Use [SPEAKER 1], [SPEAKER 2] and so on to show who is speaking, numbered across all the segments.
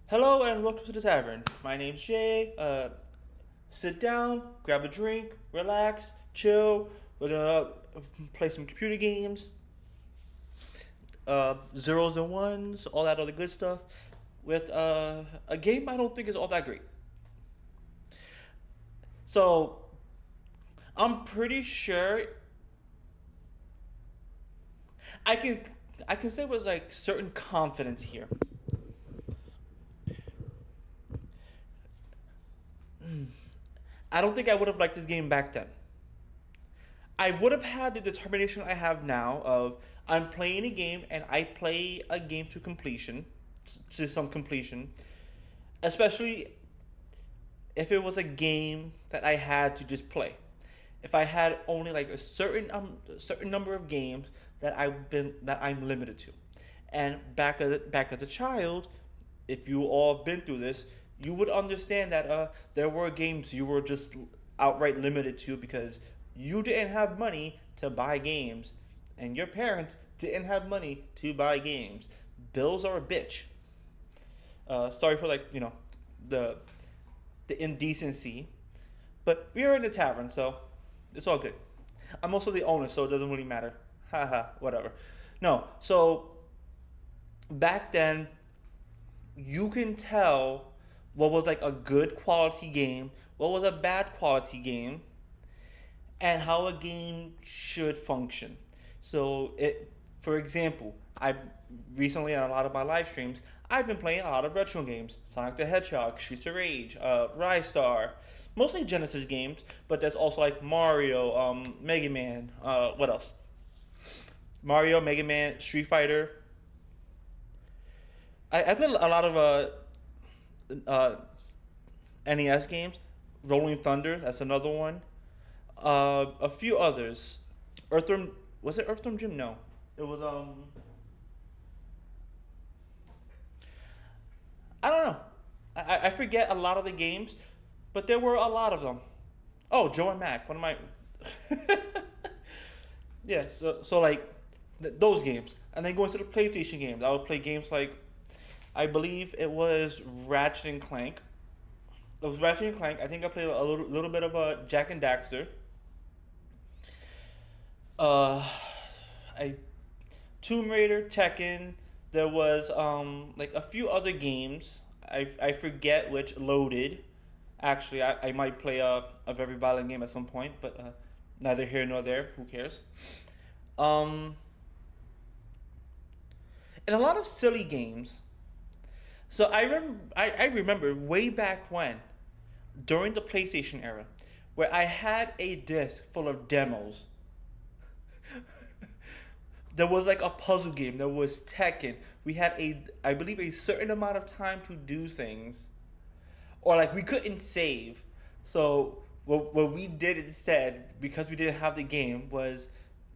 [SPEAKER 1] Hello and welcome to the tavern. My name's Jay. Sit down, grab a drink, relax, chill. We're gonna play some computer games, zeros and ones, all that other good stuff. With a game I don't think is all that great. So I'm pretty sure I can I can say with like certain confidence here. I don't think I would have liked this game back then. I would have had the determination I have now of I'm playing a game and I play a game to completion, to some completion, especially if it was a game that I had to just play. If I had only like a certain number of games that I'm limited to, and back as a child, if you all have been through this, you would understand that there were games you were just outright limited to because you didn't have money to buy games, and your parents didn't have money to buy games. Bills are a bitch. Sorry for the the indecency, but we are in the tavern, so it's all good. I'm also the owner, so it doesn't really matter. Haha, whatever. No, so back then you can tell what was like a good quality game, what was a bad quality game, and how a game should function. For example, I recently on a lot of my live streams, I've been playing a lot of retro games: Sonic the Hedgehog, Streets of Rage, Rise Star, mostly Genesis games, but there's also like Mario, Mega Man. What else? Mario, Mega Man, Street Fighter. I played a lot of uh, NES games. Rolling Thunder, that's another one. A few others. Earthworm was it Earthworm Jim? No, it was I don't know. I forget a lot of the games, but there were a lot of them. Oh, Joe and Mac, one of my yeah. So like those games, and then going to the PlayStation games, I would play games like I believe it was Ratchet and Clank. It was Ratchet and Clank. I think I played a little bit of a Jack and Daxter. Uh, I Tomb Raider, Tekken. There was like a few other games. I forget which loaded. Actually, I might play a very violent game at some point, but neither here nor there. Who cares? Um, and a lot of silly games. So I remember way back when, during the PlayStation era, where I had a disc full of demos. There was like a puzzle game. There was Tekken. We had I believe, a certain amount of time to do things, or like we couldn't save. So what we did instead, because we didn't have the game, was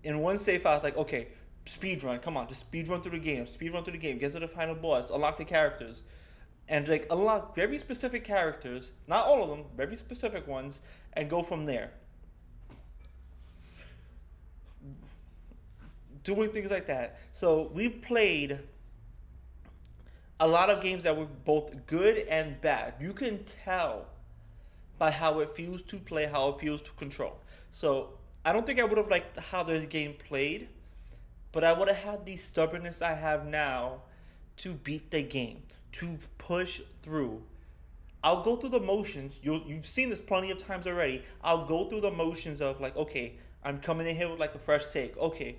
[SPEAKER 1] in one save file. I was like, okay, speed run. Come on, just speed run through the game. Speed run through the game. Get to the final boss. Unlock the characters, and like unlock very specific characters. Not all of them, very specific ones, and go from there. Doing things like that. So we played a lot of games that were both good and bad. You can tell by how it feels to play, how it feels to control. So I don't think I would have liked how this game played, but I would have had the stubbornness I have now to beat the game, to push through. I'll go through the motions. You've seen this plenty of times already. I'll go through the motions of like, okay, I'm coming in here with like a fresh take. Okay,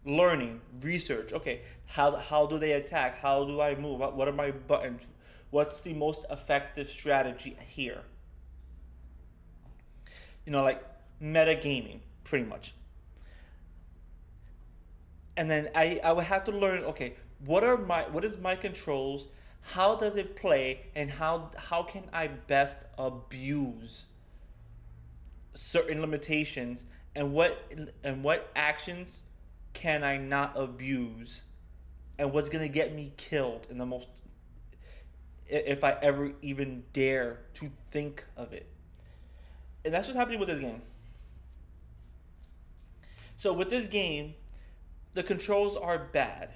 [SPEAKER 1] learning, research. Okay, how do they attack? How do I move? What are my buttons? What's the most effective strategy here? Like meta gaming, pretty much. And then I would have to learn. Okay, what is my controls? How does it play? And how can I best abuse certain limitations, and what actions can I not abuse, and what's gonna get me killed in the most, if I ever even dare to think of it. And that's what's happening with this game. So with this game, the controls are bad.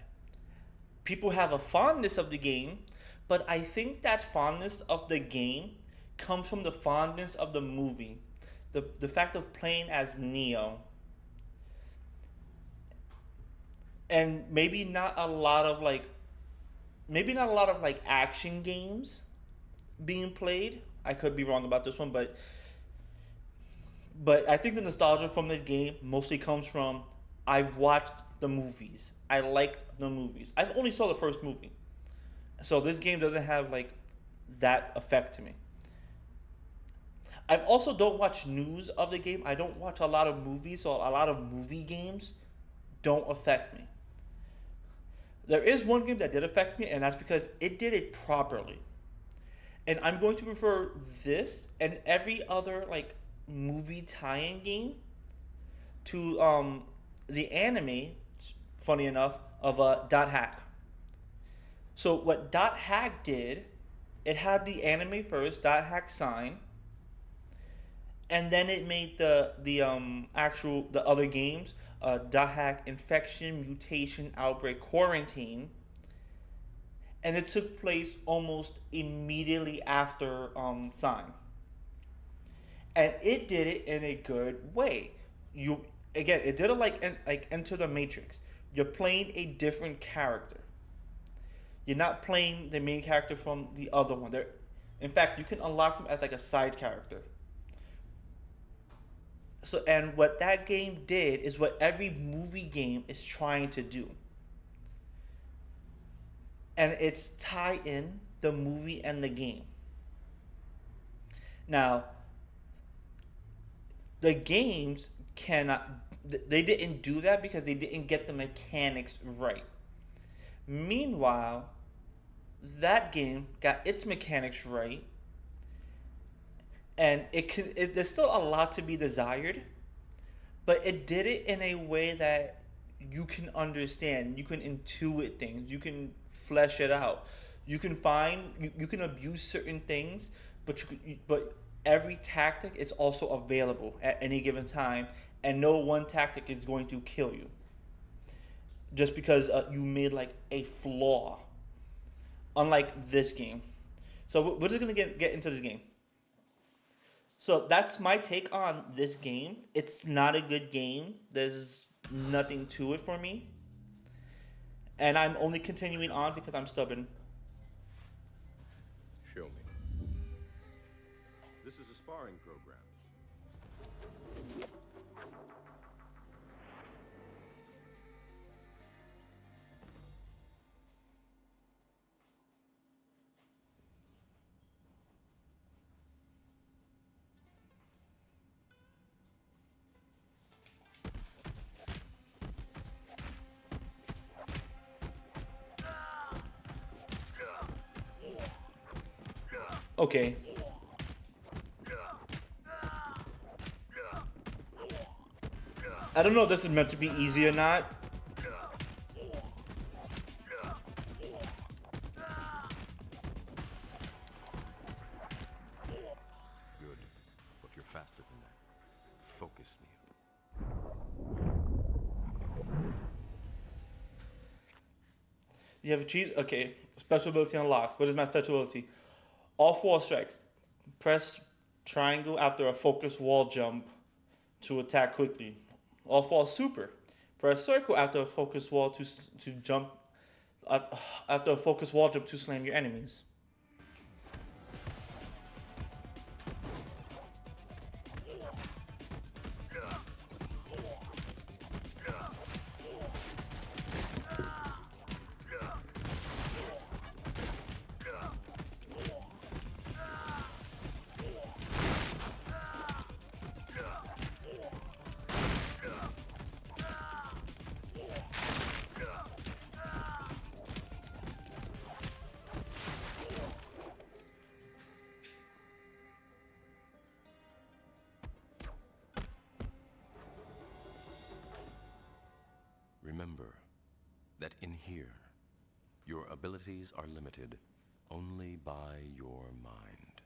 [SPEAKER 1] people have a fondness of the game, but I think that fondness of the game comes from the fondness of the movie. The fact of playing as Neo, and maybe not a lot of like action games being played. I could be wrong about this one, but I think the nostalgia from the game mostly comes from I've watched the movies. I liked the movies. I've only saw the first movie. So this game doesn't have like that effect to me. I also don't watch news of the game. I don't watch a lot of movies, so a lot of movie games don't affect me. There is one game that did affect me, and that's because it did it properly. And I'm going to refer this and every other like movie tie-in game to the anime. Funny enough, of Dot Hack. So what Dot Hack did, it had the anime first, Dot Hack sign, and then it made the other games, Dot Hack Infection, Mutation, Outbreak, Quarantine, and it took place almost immediately after sign, and it did it in a good way. You again, it did it like Enter the Matrix. You're playing a different character. You're not playing the main character from the other one. In fact, you can unlock them as like a side character. So, and what that game did is what every movie game is trying to do, and it's tie in the movie and the game. Now, the games cannot. They didn't do that because they didn't get the mechanics right. Meanwhile, that game got its mechanics right, and there's still a lot to be desired, but it did it in a way that you can understand, you can intuit things, you can flesh it out, you can abuse certain things, but every tactic is also available at any given time, and no one tactic is going to kill you just because you made like a flaw, unlike this game. So we're just gonna get into this game. So that's my take on this game. It's not a good game. There's nothing to it for me, and I'm only continuing on because I'm stubborn.
[SPEAKER 2] Show me. This is a sparring program.
[SPEAKER 1] Okay. I don't know if this is meant to be easy or not.
[SPEAKER 2] Good. But you're faster than that. Focus, Neo.
[SPEAKER 1] You have achieved. Okay. Special ability unlocked. What is my special ability? All four strikes. Press triangle after a focus wall jump to attack quickly. All four super. Press circle after a focus wall to jump. After a focus wall jump to slam your enemies.
[SPEAKER 2] Remember that in here, your abilities are limited only by your mind.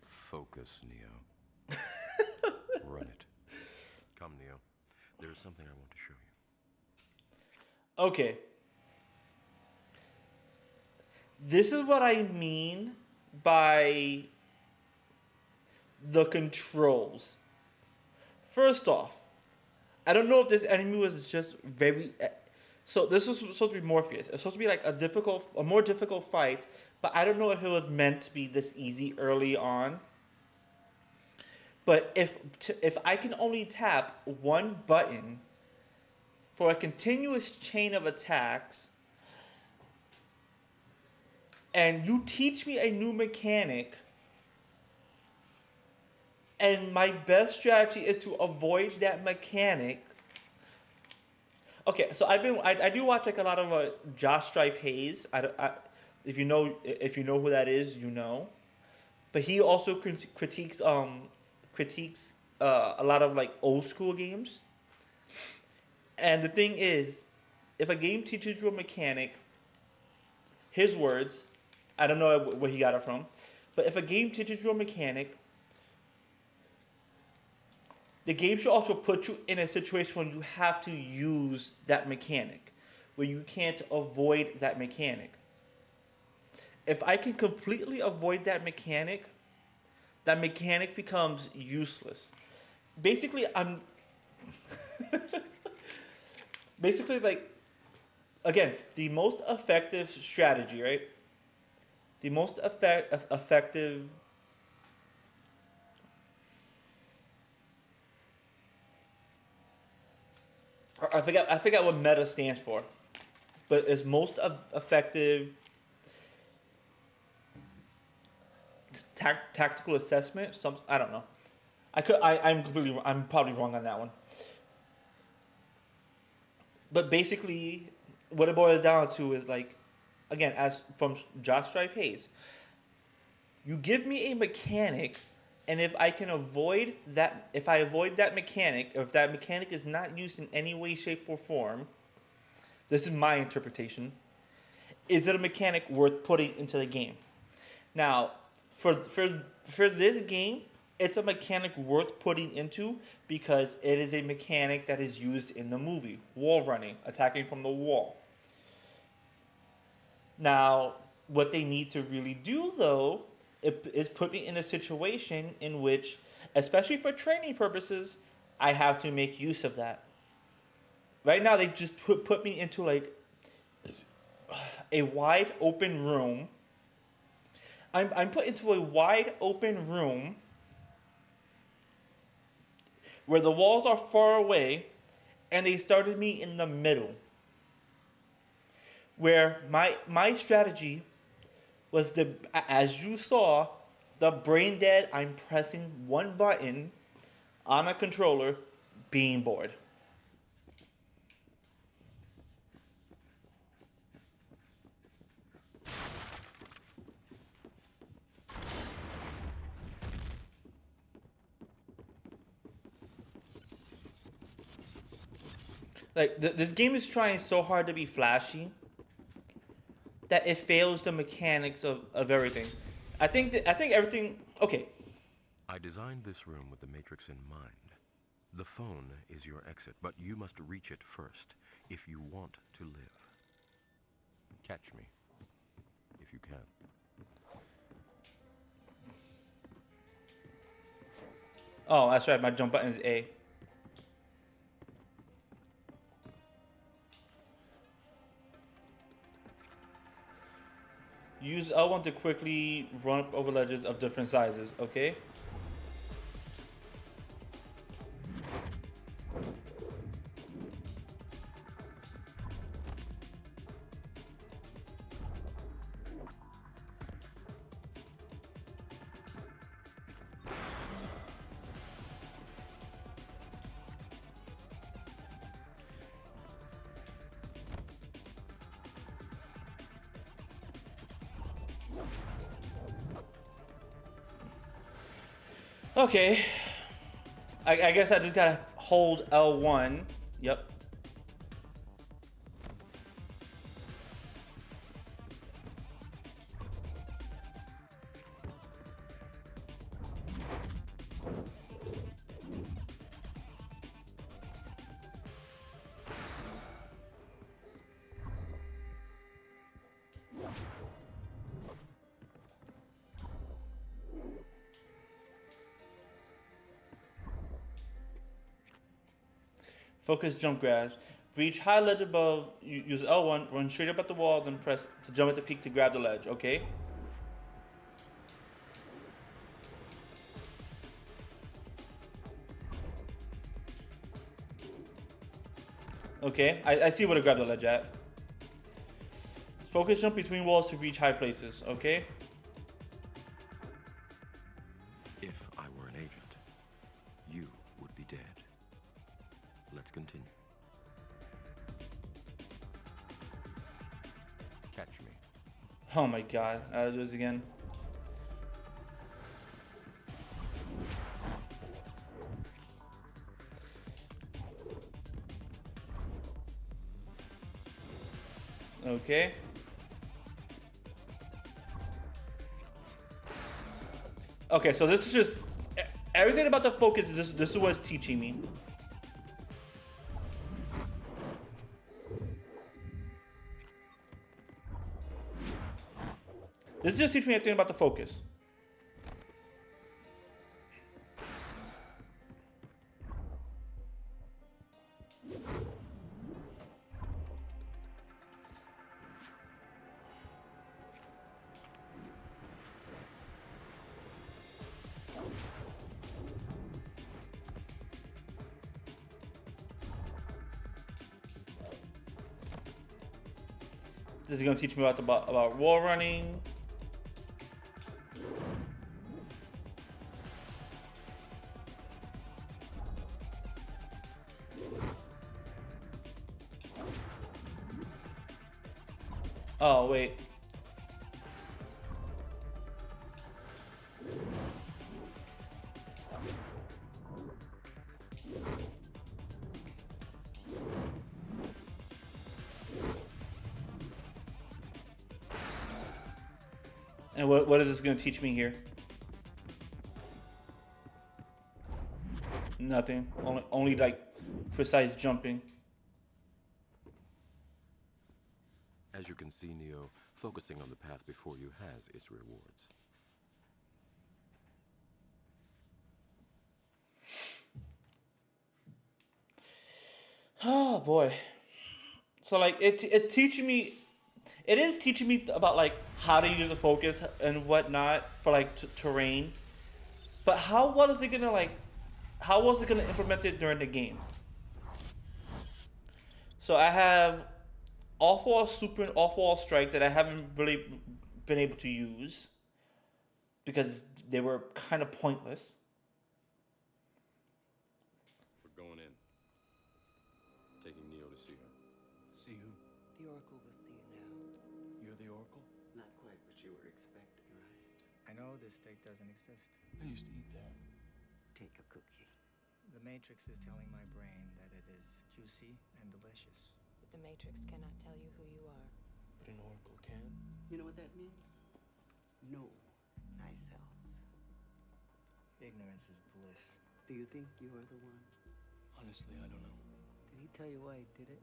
[SPEAKER 2] Focus, Neo. Run it. Come, Neo. There is something I want to show you.
[SPEAKER 1] Okay. This is what I mean by the controls. First off, I don't know if this enemy was just very. So this was supposed to be Morpheus. It's supposed to be like a more difficult fight, but I don't know if it was meant to be this easy early on. But if I can only tap one button for a continuous chain of attacks, and you teach me a new mechanic, and my best strategy is to avoid that mechanic. Okay, so I do watch like a lot of Josh Strife Hayes. If you know who that is, you know. But he also critiques a lot of like old school games. And the thing is, if a game teaches you a mechanic, his words, I don't know where he got it from, but if a game teaches you a mechanic, the game should also put you in a situation where you have to use that mechanic, where you can't avoid that mechanic. If I can completely avoid that mechanic becomes useless. Basically, I'm basically like again the most effective strategy, right? The most effective. I forgot what meta stands for, but it's most effective tactical assessment. Some I don't know. I'm probably wrong on that one. But basically, what it boils down to is like, again, as from Josh Strife Hayes, you give me a mechanic, and if I avoid that mechanic, or if that mechanic is not used in any way, shape, or form, this is my interpretation. Is it a mechanic worth putting into the game? Now, for this game, it's a mechanic worth putting into because it is a mechanic that is used in the movie. Wall running, attacking from the wall. Now, what they need to really do though is put me in a situation in which, especially for training purposes, I have to make use of that. Right now, they just put me into like a wide open room. I'm put into a wide open room where the walls are far away, and they started me in the middle. Where my strategy was as you saw, the brain dead. I'm pressing one button on a controller, being bored. Like this game is trying so hard to be flashy that it fails the mechanics of everything. I think everything. Okay,
[SPEAKER 2] I designed this room with the Matrix in mind. The phone is your exit, but you must reach it first if you want to live. Catch me, if you can.
[SPEAKER 1] oh that's right. My jump button is A. Use L1 to quickly run up over ledges of different sizes. Okay. Okay. I guess I just gotta hold L1. Yep. Focus jump grabs. Reach high ledge above. Use L1. Run straight up at the wall. Then press to jump at the peak to grab the ledge. Okay. Okay. I see where to grab the ledge at. Focus jump between walls to reach high places. Okay.
[SPEAKER 2] If I were an agent, you would be dead. Let's continue. Catch me.
[SPEAKER 1] Oh my god. I'll do this again. Okay. Okay, so this is just everything about the focus is this is what's teaching me. This is just teaching me everything about the focus. This is going to teach me about wall running. Oh, wait. And what is this going to teach me here? Nothing. Only like precise jumping.
[SPEAKER 2] As you can see, Neo, focusing on the path before you has its rewards.
[SPEAKER 1] Oh boy. So like it teaching me, it is teaching me about like how to use a focus and whatnot for like terrain. But how well is it gonna like? How was it gonna implement it during the game? So I have off-wall super and off-wall strike that I haven't really been able to use because they were kind of pointless.
[SPEAKER 2] We're going in. Taking Neo to see her.
[SPEAKER 3] See who?
[SPEAKER 4] The Oracle will see you now.
[SPEAKER 3] You're the Oracle?
[SPEAKER 5] Not quite what you were expecting, right?
[SPEAKER 3] I know this state doesn't exist.
[SPEAKER 5] I used to eat that. Take a cookie.
[SPEAKER 3] The Matrix is telling my brain that it is juicy and delicious.
[SPEAKER 4] But the Matrix cannot tell you who you are.
[SPEAKER 5] But an oracle can. You know what that means? Know thyself.
[SPEAKER 3] Ignorance is bliss.
[SPEAKER 5] Do you think you are the one?
[SPEAKER 3] Honestly, I don't know.
[SPEAKER 4] Did he tell you why he did it?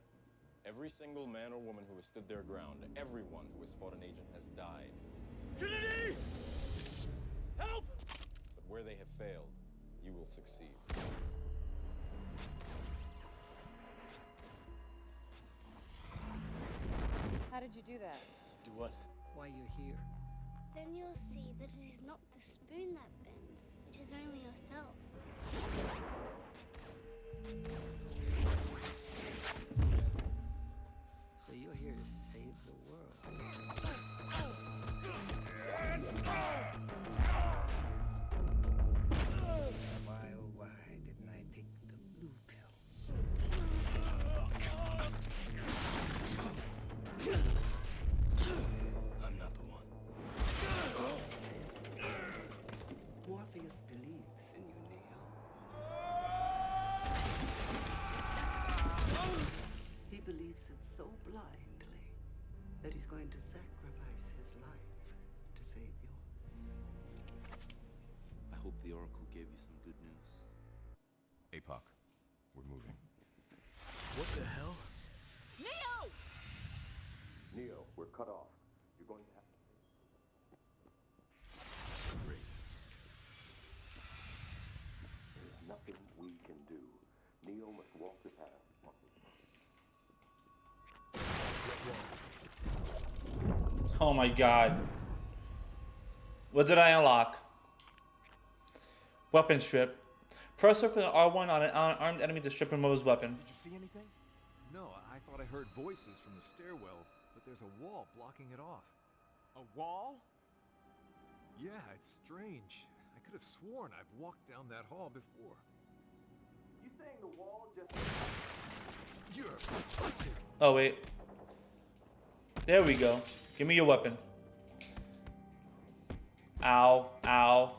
[SPEAKER 6] Every single man or woman who has stood their ground, everyone who has fought an agent has died.
[SPEAKER 7] Trinity! Help!
[SPEAKER 6] But where they have failed, you will succeed.
[SPEAKER 4] How did you do that?
[SPEAKER 3] Do what?
[SPEAKER 4] Why you're here?
[SPEAKER 8] Then you'll see that it is not the spoon that bends, it is only yourself.
[SPEAKER 4] So you're here to save the world.
[SPEAKER 3] Why, oh why didn't I take the blue pill? I'm not the one.
[SPEAKER 5] Morpheus believes in you, Neo. He believes it so blindly that he's going to sacrifice his life to save yours.
[SPEAKER 9] I hope the Oracle gave you some good news.
[SPEAKER 2] APOC, we're moving.
[SPEAKER 3] What the hell?
[SPEAKER 2] Neo, we're cut off. You're going to have to... Great. There's nothing we can do. Neo must walk the path.
[SPEAKER 1] Oh my god. What did I unlock? Weapon strip. Press circle and R1 on an armed enemy to strip him of his weapon.
[SPEAKER 10] Did you see anything? No, I thought I heard voices from the stairwell, but there's a wall blocking it off.
[SPEAKER 7] A wall?
[SPEAKER 10] Yeah, it's strange. I could have sworn I've walked down that hall before.
[SPEAKER 7] You saying the wall just...
[SPEAKER 10] You're...
[SPEAKER 1] Oh, wait. There we go. Give me your weapon. Ow. Ow.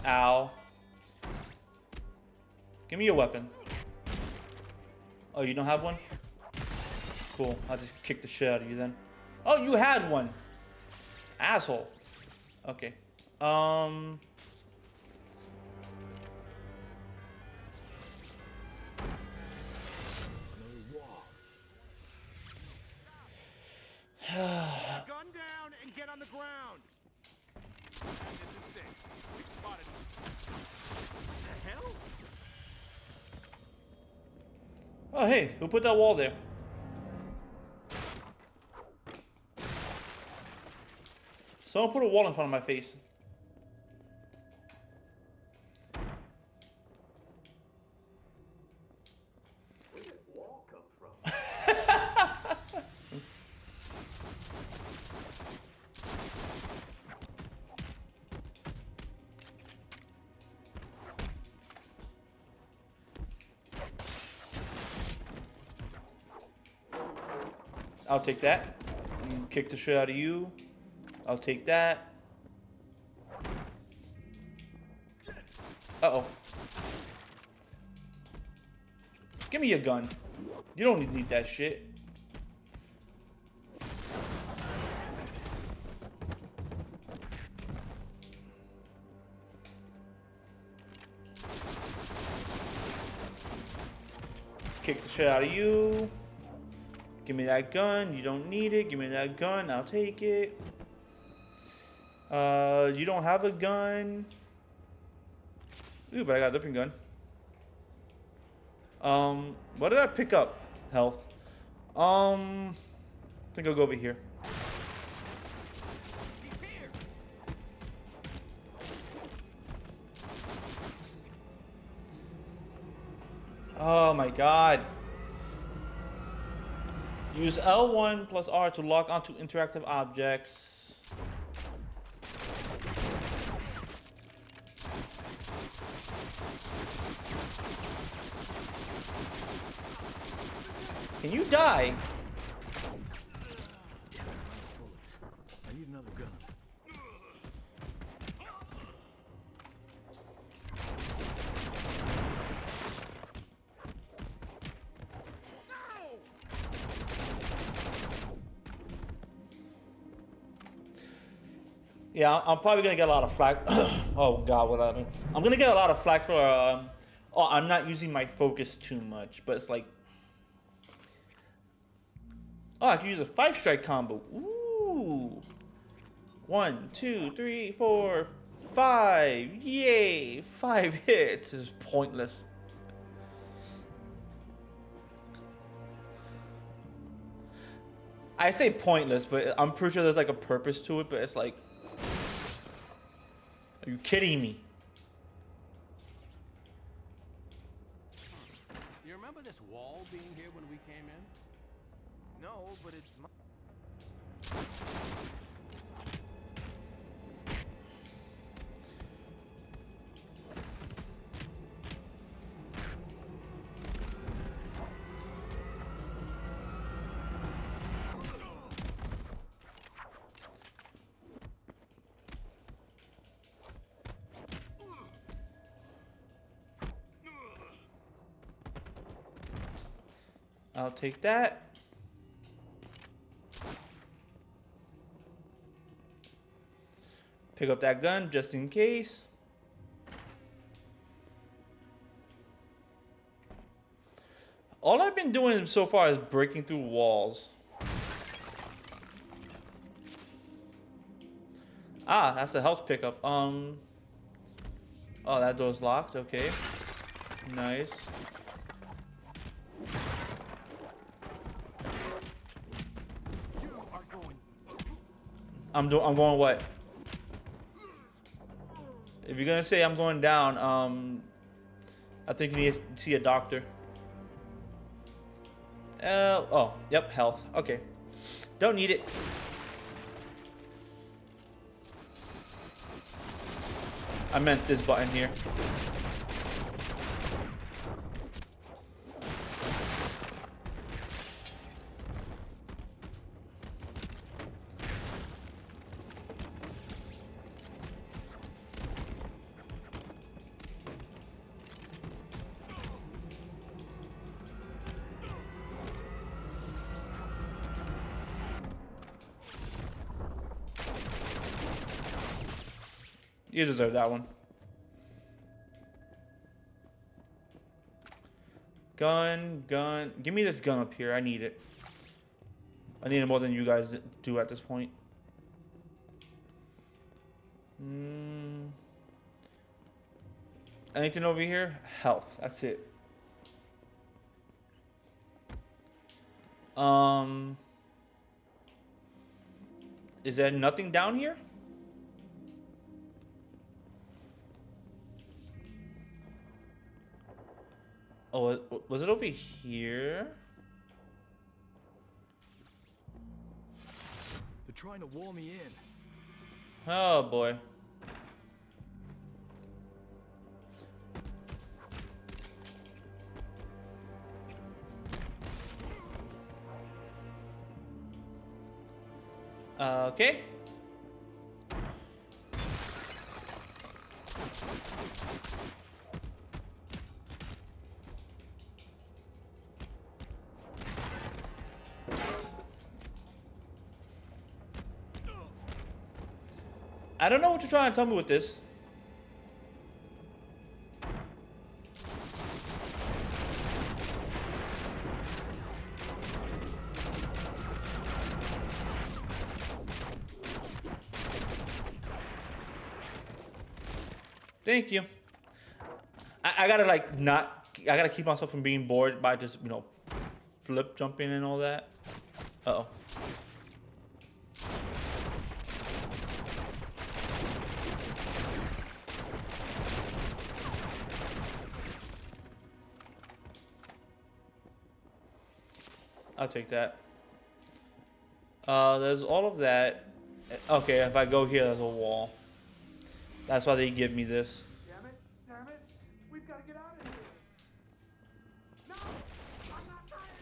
[SPEAKER 1] Ow. Give me your weapon. Oh, you don't have one? Cool. I'll just kick the shit out of you then. Oh, you had one. Asshole. Okay.
[SPEAKER 7] Gun down and get on the ground. This is 6. We've spotted him. What the hell?
[SPEAKER 1] Oh, hey. Who put that wall there? Someone put a wall in front of my face.
[SPEAKER 7] Where did wall come from?
[SPEAKER 1] I'll take that. Kick the shit out of you. I'll take that. Uh-oh. Give me your gun. You don't need that shit. Kick the shit out of you. Give me that gun. You don't need it. Give me that gun. I'll take it. You don't have a gun. Ooh, but I got a different gun. What did I pick up? Health. I think I'll go over here. Oh my god. Use L1 plus R to lock onto interactive objects. Can you die?
[SPEAKER 10] Bullets. I need another gun.
[SPEAKER 1] Yeah, I'm probably gonna get a lot of flack. Oh god, what I mean. I'm gonna get a lot of flack for oh, I'm not using my focus too much, but it's like, oh, I can use a 5-strike combo. Ooh. 1, 2, 3, 4, 5. Yay! 5 hits is pointless. I say pointless, but I'm pretty sure there's like a purpose to it, but it's like, are you kidding me?
[SPEAKER 7] You remember this wall being here when we came in?
[SPEAKER 10] No, but it's my...
[SPEAKER 1] I'll take that. Pick up that gun just in case. All I've been doing so far is breaking through walls. Ah, that's a health pickup. Oh, that door's locked. Okay. Nice. I'm going what? If you're gonna say I'm going down, I think you need to see a doctor. Oh, yep, health. Okay. Don't need it. I meant this button here. You deserve that one. Gun, gun. Give me this gun up here. I need it. I need it more than you guys do at this point. Anything over here? Health. That's it. Is there nothing down here? Oh, was it over here?
[SPEAKER 10] They're trying to wall me in.
[SPEAKER 1] Oh boy. Okay. I don't know what you're trying to tell me with this. Thank you. I gotta like not. I gotta keep myself from being bored by just flip jumping and all that. Uh oh. I'll take that. There's all of that. Okay, if I go here, there's a wall. That's why they give me this.
[SPEAKER 7] Damn it! Damn it! We've got to get out of here! No! I'm not dying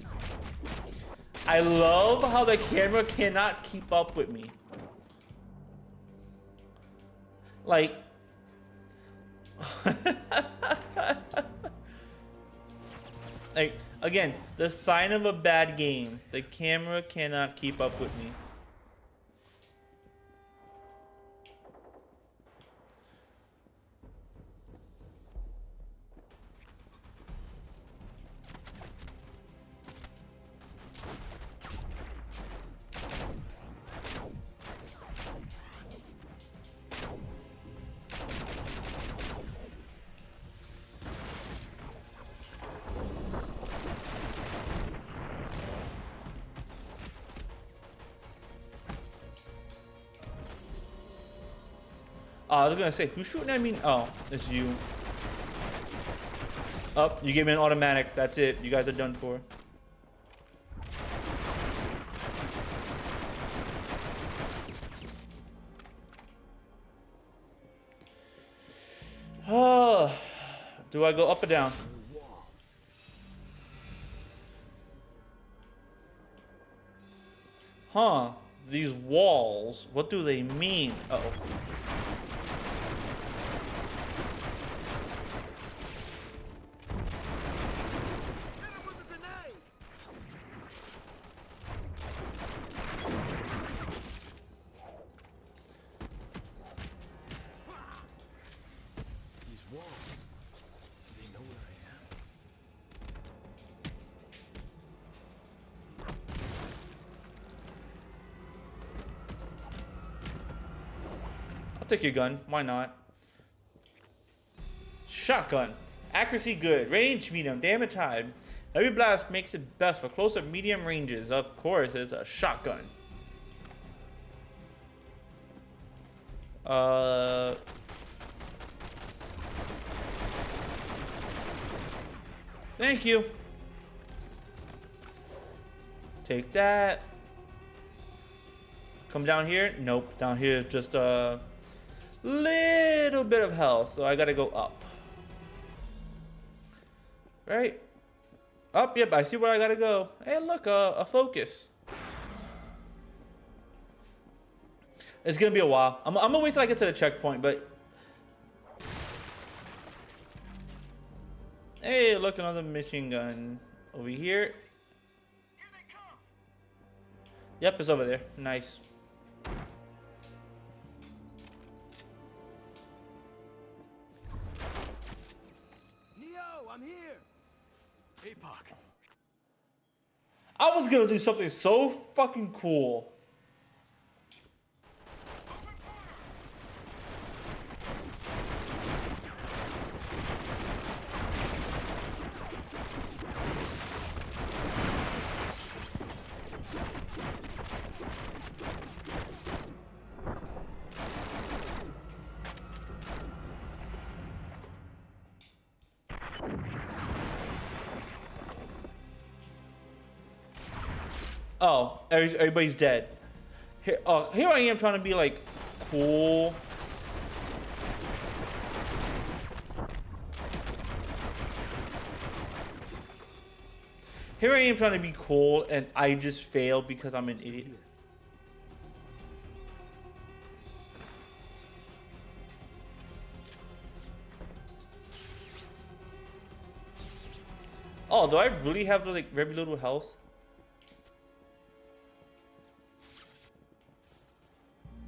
[SPEAKER 7] here!
[SPEAKER 1] I love how the camera cannot keep up with me. Like... like, again, the sign of a bad game. The camera cannot keep up with me. I was gonna say, who's shooting at me? Oh, it's you. Oh, you gave me an automatic. That's it. You guys are done for. Oh, do I go up or down? Huh? These walls. What do they mean? Uh-oh. I'll take your gun. Why not? Shotgun. Accuracy good. Range medium. Damage high. Every blast makes it best for close or medium ranges. Of course, it's a shotgun. Thank you. Take that. Come down here. Nope. Down here is just a little bit of health. So I gotta go up. Right? Up. Yep. I see where I gotta go. Hey, look. A focus. It's gonna be a while. I'm gonna wait till I get to the checkpoint, but... Hey, look, another machine gun over here. Yep, it's over there. Nice.
[SPEAKER 10] Neo, I'm here.
[SPEAKER 7] APOC.
[SPEAKER 1] I was gonna do something so fucking cool. Oh, everybody's dead. Here I am trying to be like cool. Here I am trying to be cool, and I just fail because I'm an idiot. Oh, do I really have like very little health?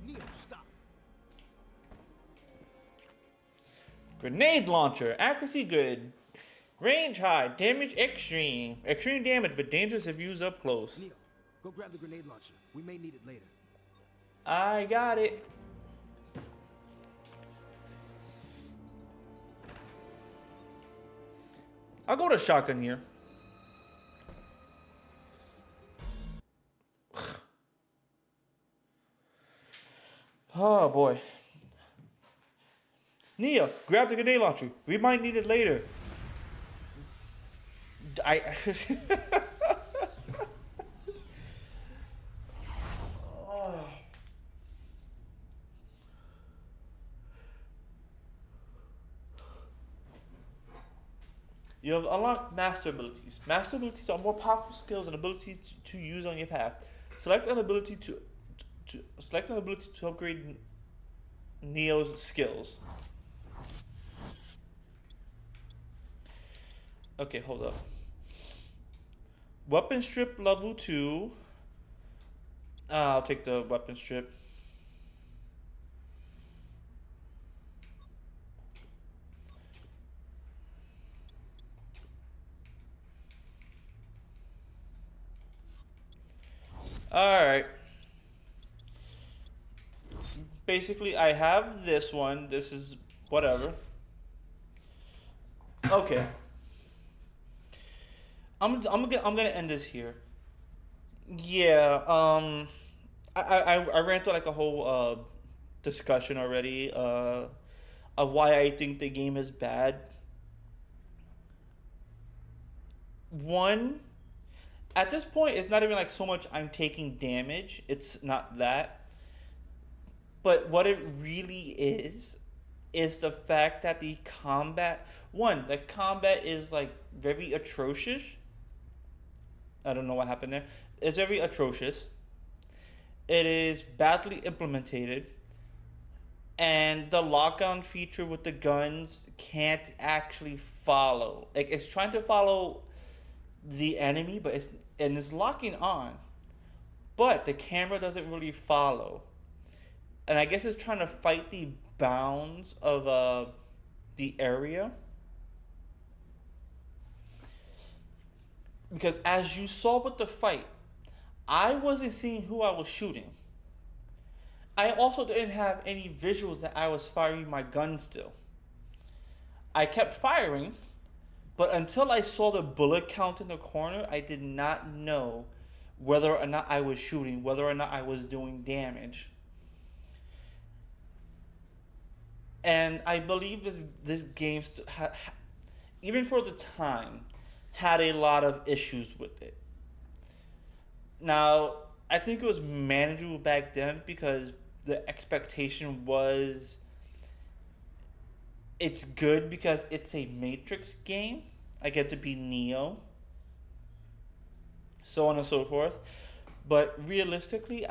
[SPEAKER 10] Neo, stop.
[SPEAKER 1] Grenade launcher, accuracy good, range high, damage extreme, extreme damage but dangerous if used up close.
[SPEAKER 10] Neo, go grab the grenade launcher. We may need it later.
[SPEAKER 1] I got it. I'll go to shotgun here. Oh boy. Neo, grab the grenade launcher. We might need it later. You have unlocked master abilities. Master abilities are more powerful skills and abilities to use on your path. Select an ability to upgrade Neo's skills. Okay, hold up. Weapon strip level 2. I'll take the weapon strip. Alright. Basically, I have this one. This is whatever. Okay. I'm gonna end this here. Yeah. I ran through like a whole discussion already of why I think the game is bad. One, at this point, it's not even like so much I'm taking damage. It's not that. But what it really is the fact that the combat, the combat is like very atrocious. I don't know what happened there. It's very atrocious. It is badly implemented. And the lock-on feature with the guns can't actually follow. Like, it's trying to follow the enemy, but it's locking on. But the camera doesn't really follow. And I guess it's trying to fight the bounds of the area. Because as you saw with the fight, I wasn't seeing who I was shooting. I also didn't have any visuals that I was firing my gun still. I kept firing, But until I saw the bullet count in the corner, I did not know whether or not I was shooting, whether or not I was doing damage. And I believe this game, even for the time, had a lot of issues with it. Now, I think it was manageable back then because the expectation was it's good because it's a Matrix game. I get to be Neo, so on and so forth. But realistically,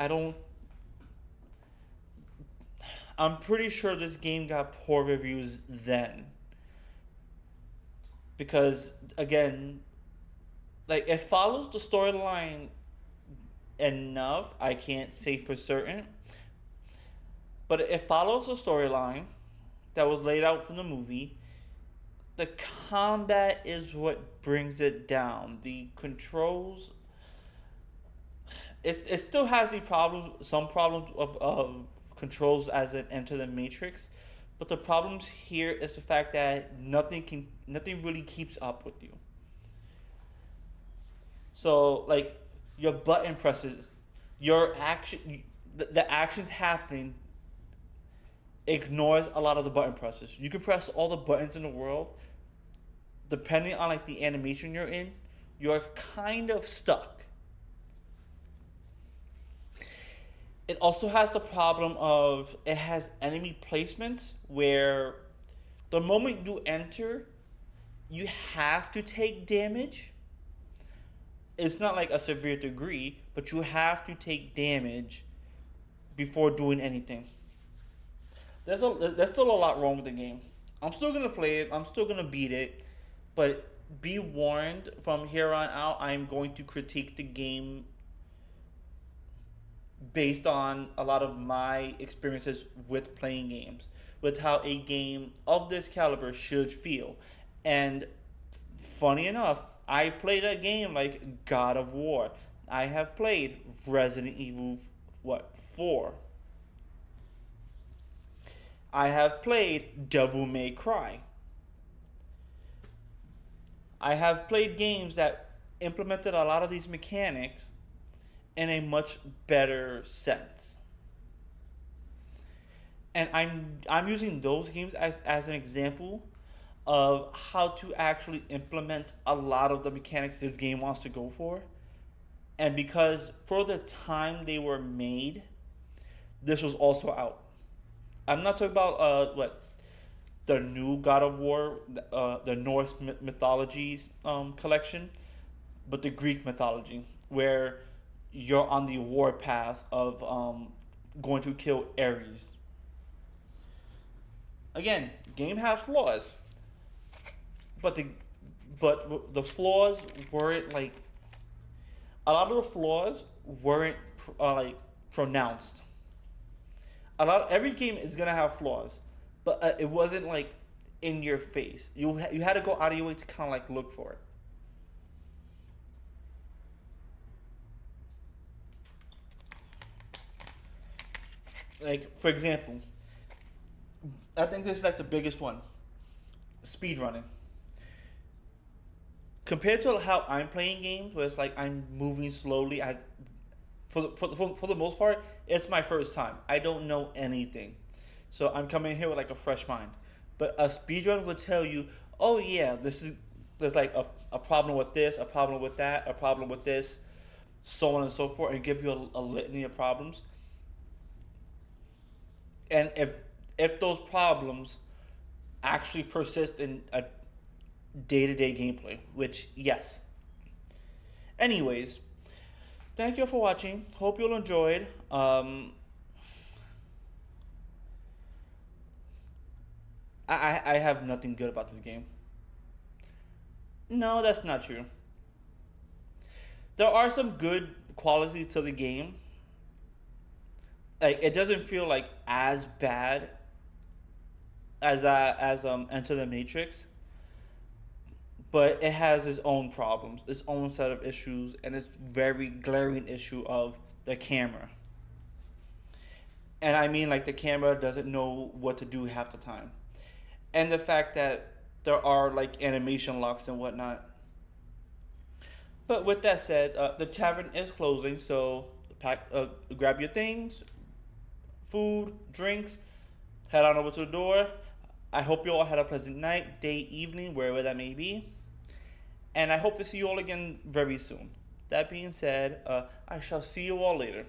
[SPEAKER 1] I'm pretty sure this game got poor reviews then. Because, again, like, it follows the storyline enough. I can't say for certain. But it follows the storyline that was laid out from the movie. The combat is what brings it down. The controls, it still has some problems of controls as it enter the Matrix, but the problems here is the fact that nothing really keeps up with you. So like your button presses, your action, the actions happening ignores a lot of the button presses. You can press all the buttons in the world, depending on like the animation you're in, you're kind of stuck. It also has the problem of it has enemy placements where the moment you enter, you have to take damage. It's not like a severe degree, but you have to take damage before doing anything. There's still a lot wrong with the game. I'm still gonna play it. I'm still gonna beat it, but be warned, from here on out, I'm going to critique the game based on a lot of my experiences with playing games, with how a game of this caliber should feel. And funny enough, I played a game like God of War. I have played Resident Evil 4. I have played Devil May Cry. I have played games that implemented a lot of these mechanics in a much better sense. And I'm using those games as an example of how to actually implement a lot of the mechanics this game wants to go for. And because for the time they were made, this was also out. I'm not talking about the new God of War, the Norse mythologies collection, but the Greek mythology, where you're on the war path of going to kill Ares. Again, game has flaws, but the flaws weren't like, a lot of the flaws weren't like pronounced. Every game is gonna have flaws, but it wasn't like in your face. You had to go out of your way to kind of like look for it. Like, for example, I think this is like the biggest one: speedrunning. Compared to how I'm playing games, where it's like I'm moving slowly, as for the most part, it's my first time. I don't know anything, so I'm coming here with like a fresh mind. But a speedrun would tell you, oh yeah, there's like a problem with this, a problem with that, a problem with this, so on and so forth, and give you a litany of problems. And if those problems actually persist in a day-to-day gameplay, which yes. Anyways, thank you for watching. Hope you'll enjoyed. I have nothing good about this game. No, that's not true. There are some good qualities to the game. Like, it doesn't feel like as bad as Enter the Matrix, but it has its own problems, its own set of issues, and its very glaring issue of the camera. And I mean, like, the camera doesn't know what to do half the time, and the fact that there are like animation locks and whatnot. But with that said, the tavern is closing, so grab your things, food, drinks, head on over to the door. I hope you all had a pleasant night, day, evening, wherever that may be. And I hope to see you all again very soon. That being said, I shall see you all later.